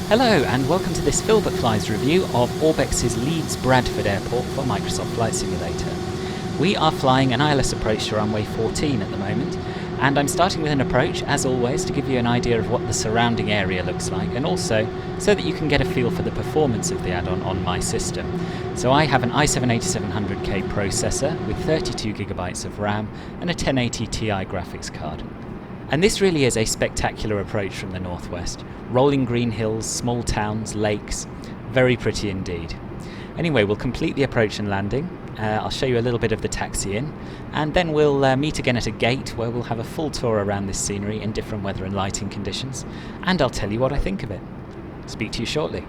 Hello and welcome to this Philbert Flies review of ORBX's Leeds Bradford Airport for Microsoft Flight Simulator. We are flying an ILS approach to runway 14 at the moment, and I'm starting with an approach, as always, to give you an idea of what the surrounding area looks like, and also so that you can get a feel for the performance of the add-on on my system. So I have an i7-8700K processor with 32GB of RAM and a 1080 Ti graphics card. And this really is a spectacular approach from the northwest. Rolling green hills, small towns, lakes, very pretty indeed. Anyway, we'll complete the approach and landing. I'll show you a little bit of the taxi in, and then we'll meet again at a gate where we'll have a full tour around this scenery in different weather and lighting conditions, and I'll tell you what I think of it. Speak to you shortly.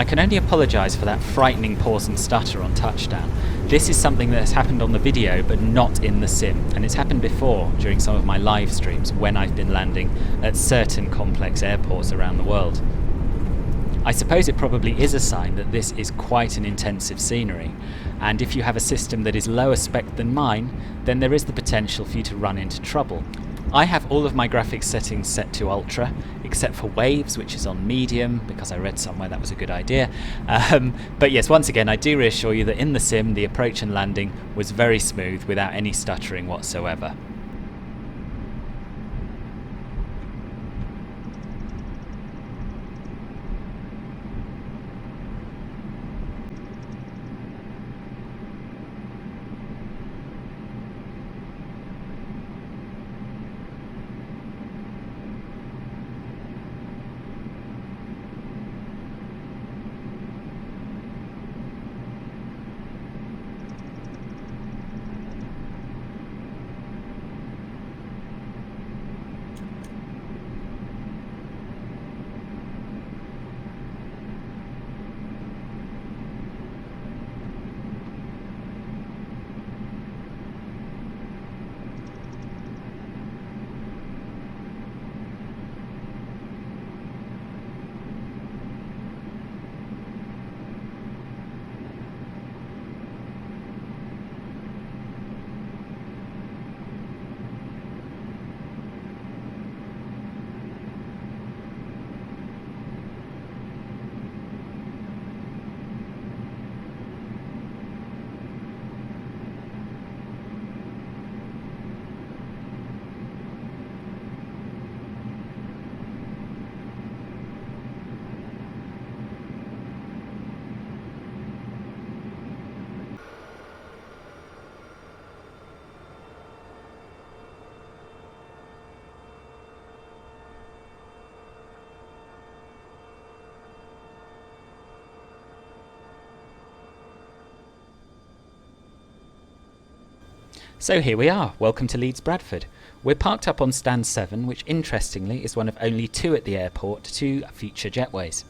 I can only apologise for that frightening pause and stutter on touchdown. This is something that has happened on the video but not in the sim, and it's happened before during some of my live streams when I've been landing at certain complex airports around the world. I suppose it probably is a sign that this is quite an intensive scenery, and if you have a system that is lower spec than mine, then there is the potential for you to run into trouble. I have all of my graphics settings set to ultra, except for waves, which is on medium, because I read somewhere that was a good idea. But yes, once again, I do reassure you that in the sim, the approach and landing was very smooth without any stuttering whatsoever. So here we are, welcome to Leeds Bradford. We're parked up on stand 7, which interestingly is one of only 2 at the airport to feature jetways.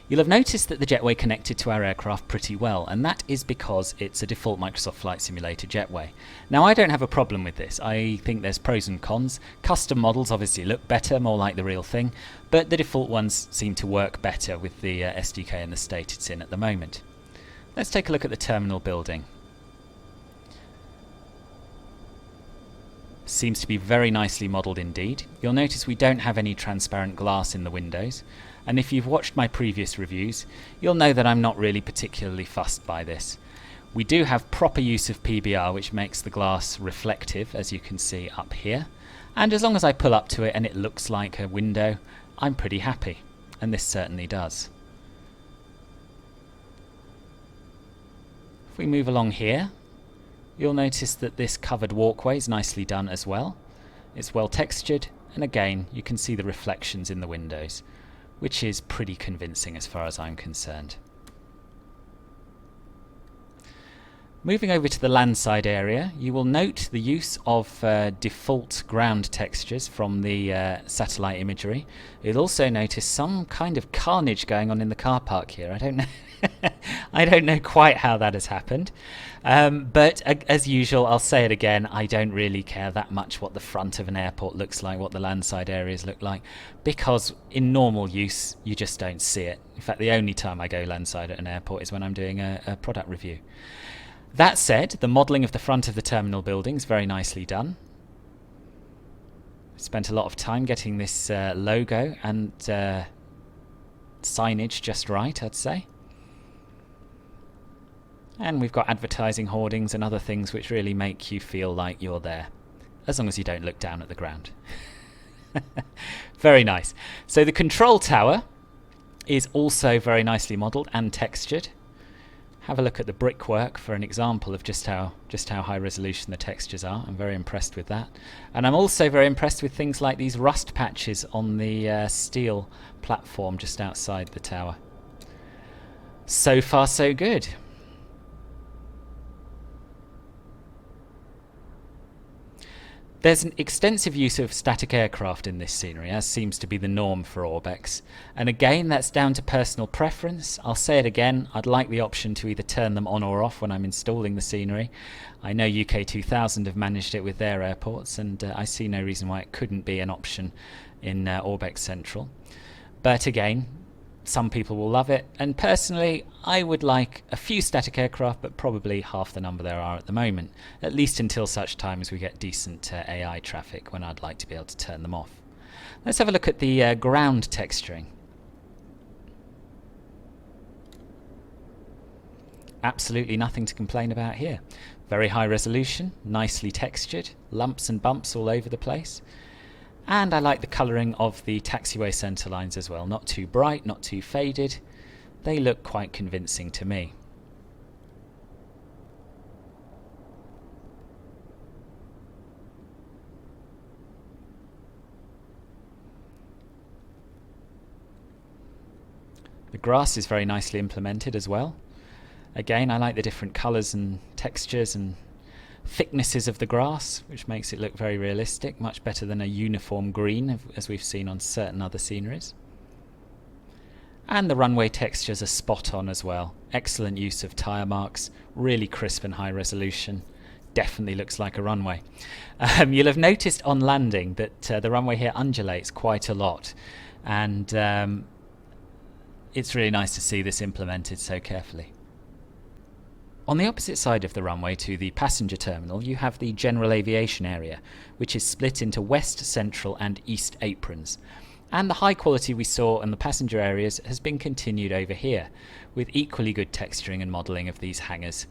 You'll have noticed that the jetway connected to our aircraft pretty well, and that is because it's a default Microsoft Flight Simulator jetway. Now, I don't have a problem with this. I think there's pros and cons. Custom models obviously look better, more like the real thing, but the default ones seem to work better with the SDK and the state it's in at the moment. Let's take a look at the terminal building. Seems to be very nicely modelled indeed. You'll notice we don't have any transparent glass in the windows, and if you've watched my previous reviews, you'll know that I'm not really particularly fussed by this. We do have proper use of PBR, which makes the glass reflective, as you can see up here. And as long as I pull up to it and it looks like a window, I'm pretty happy. And this certainly does. If we move along here, you'll notice that this covered walkway is nicely done as well. It's well textured, and again, you can see the reflections in the windows, which is pretty convincing as far as I'm concerned. Moving over to the landside area, you will note the use of default ground textures from the satellite imagery. You'll also notice some kind of carnage going on in the car park here. I don't know. I don't know quite how that has happened. But as usual, I'll say it again, I don't really care that much what the front of an airport looks like, what the landside areas look like, because in normal use, you just don't see it. In fact, the only time I go landside at an airport is when I'm doing a product review. That said, the modelling of the front of the terminal building is very nicely done. Spent a lot of time getting this logo and signage just right, I'd say. And we've got advertising hoardings and other things which really make you feel like you're there, as long as you don't look down at the ground. Very nice. So the control tower is also very nicely modelled and textured. Have a look at the brickwork for an example of just how high resolution the textures are. I'm very impressed with that. And I'm also very impressed with things like these rust patches on the steel platform just outside the tower. So far so good. There's an extensive use of static aircraft in this scenery, as seems to be the norm for ORBX. And again, that's down to personal preference. I'll say it again, I'd like the option to either turn them on or off when I'm installing the scenery. I know UK 2000 have managed it with their airports, and I see no reason why it couldn't be an option in ORBX Central. But again, some people will love it, and personally I would like a few static aircraft, but probably half the number there are at the moment, at least until such time as we get decent AI traffic, when I'd like to be able to turn them off. Let's have a look at the ground texturing. Absolutely nothing to complain about here. Very high resolution, nicely textured, lumps and bumps all over the place. And I like the colouring of the taxiway centre lines as well. Not too bright, not too faded. They look quite convincing to me. The grass is very nicely implemented as well. Again, I like the different colours and textures and thicknesses of the grass, which makes it look very realistic, much better than a uniform green as we've seen on certain other sceneries. And the runway textures are spot on as well. Excellent use of tyre marks, really crisp and high resolution. Definitely looks like a runway. You'll have noticed on landing that the runway here undulates quite a lot, and it's really nice to see this implemented so carefully. On the opposite side of the runway to the passenger terminal, you have the general aviation area, which is split into west, central and east aprons. And the high quality we saw in the passenger areas has been continued over here, with equally good texturing and modelling of these hangars,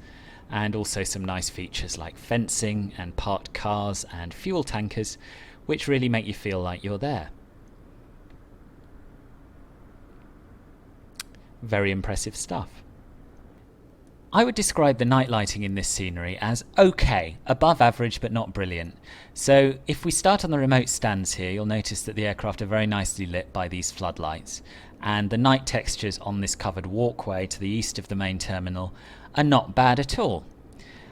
and also some nice features like fencing and parked cars and fuel tankers, which really make you feel like you're there. Very impressive stuff. I would describe the night lighting in this scenery as okay, above average but not brilliant. So if we start on the remote stands here, you'll notice that the aircraft are very nicely lit by these floodlights, and the night textures on this covered walkway to the east of the main terminal are not bad at all.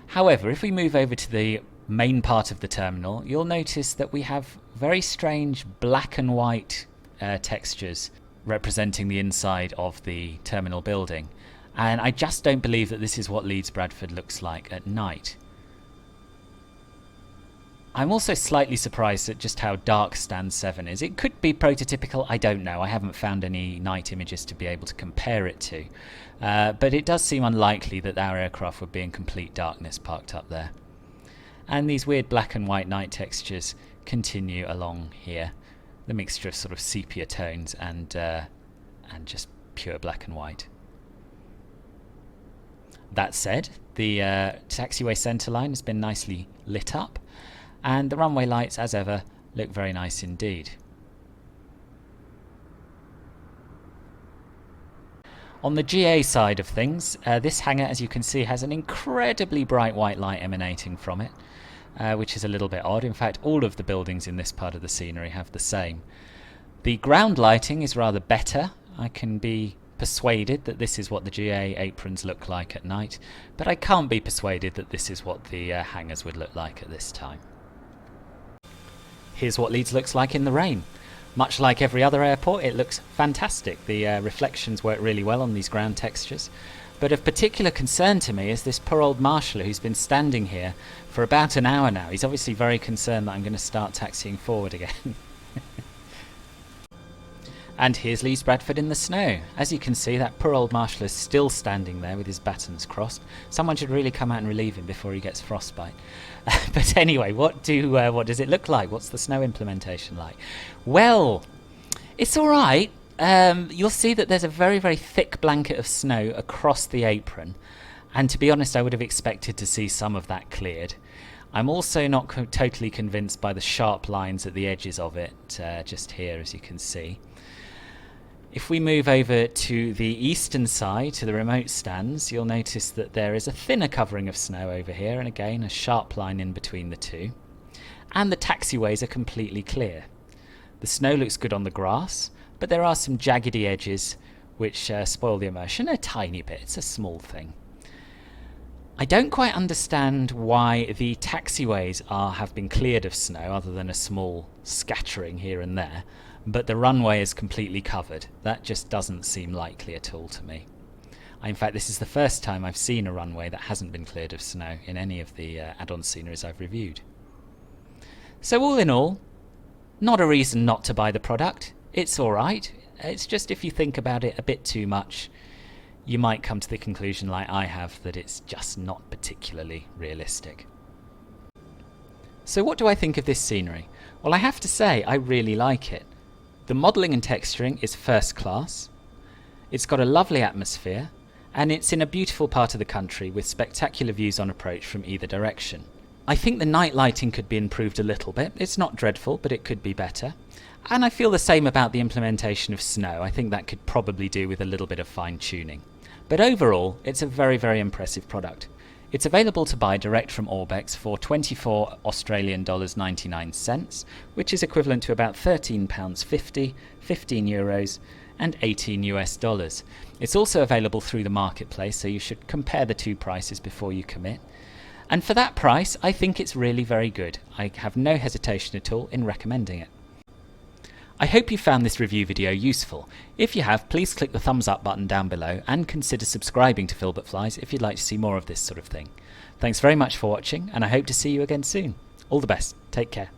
However, if we move over to the main part of the terminal, you'll notice that we have very strange black and white textures representing the inside of the terminal building. And I just don't believe that this is what Leeds Bradford looks like at night. I'm also slightly surprised at just how dark Stand 7 is. It could be prototypical, I don't know. I haven't found any night images to be able to compare it to. But it does seem unlikely that our aircraft would be in complete darkness parked up there. And these weird black and white night textures continue along here. The mixture of sort of sepia tones and just pure black and white. That said, the taxiway centre line has been nicely lit up, and the runway lights, as ever, look very nice indeed. On the GA side of things, this hangar, as you can see, has an incredibly bright white light emanating from it, which is a little bit odd. In fact, all of the buildings in this part of the scenery have the same. The ground lighting is rather better. I can be persuaded that this is what the GA aprons look like at night, but I can't be persuaded that this is what the hangars would look like at this time. Here's what Leeds looks like in the rain. Much like every other airport, it looks fantastic. The reflections work really well on these ground textures. But of particular concern to me is this poor old marshal who's been standing here for about an hour now. He's obviously very concerned that I'm going to start taxiing forward again. And here's Leeds Bradford in the snow. As you can see, that poor old marshal is still standing there with his battens crossed. Someone should really come out and relieve him before he gets frostbite. But anyway, what does it look like? What's the snow implementation like? Well, it's all right. You'll see that there's a very, very thick blanket of snow across the apron. And to be honest, I would have expected to see some of that cleared. I'm also not totally convinced by the sharp lines at the edges of it, just here, as you can see. If we move over to the eastern side, to the remote stands, you'll notice that there is a thinner covering of snow over here, and again a sharp line in between the two. And the taxiways are completely clear. The snow looks good on the grass, but there are some jaggedy edges which spoil the immersion a tiny bit. It's a small thing. I don't quite understand why the taxiways have been cleared of snow, other than a small scattering here and there, but the runway is completely covered. That just doesn't seem likely at all to me. In fact, this is the first time I've seen a runway that hasn't been cleared of snow in any of the add-on sceneries I've reviewed. So all in all, not a reason not to buy the product. It's alright. It's just if you think about it a bit too much, you might come to the conclusion, like I have, that it's just not particularly realistic. So what do I think of this scenery? Well, I have to say, I really like it. The modelling and texturing is first class, it's got a lovely atmosphere, and it's in a beautiful part of the country with spectacular views on approach from either direction. I think the night lighting could be improved a little bit. It's not dreadful, but it could be better. And I feel the same about the implementation of snow. I think that could probably do with a little bit of fine-tuning. But overall, it's a very, very impressive product. It's available to buy direct from ORBX for 24 Australian dollars 99 cents, which is equivalent to about £13.50, 15 euros, and 18 US dollars. It's also available through the marketplace, so you should compare the two prices before you commit. And for that price, I think it's really very good. I have no hesitation at all in recommending it. I hope you found this review video useful. If you have, please click the thumbs up button down below and consider subscribing to Filbert Flies if you'd like to see more of this sort of thing. Thanks very much for watching, and I hope to see you again soon. All the best. Take care.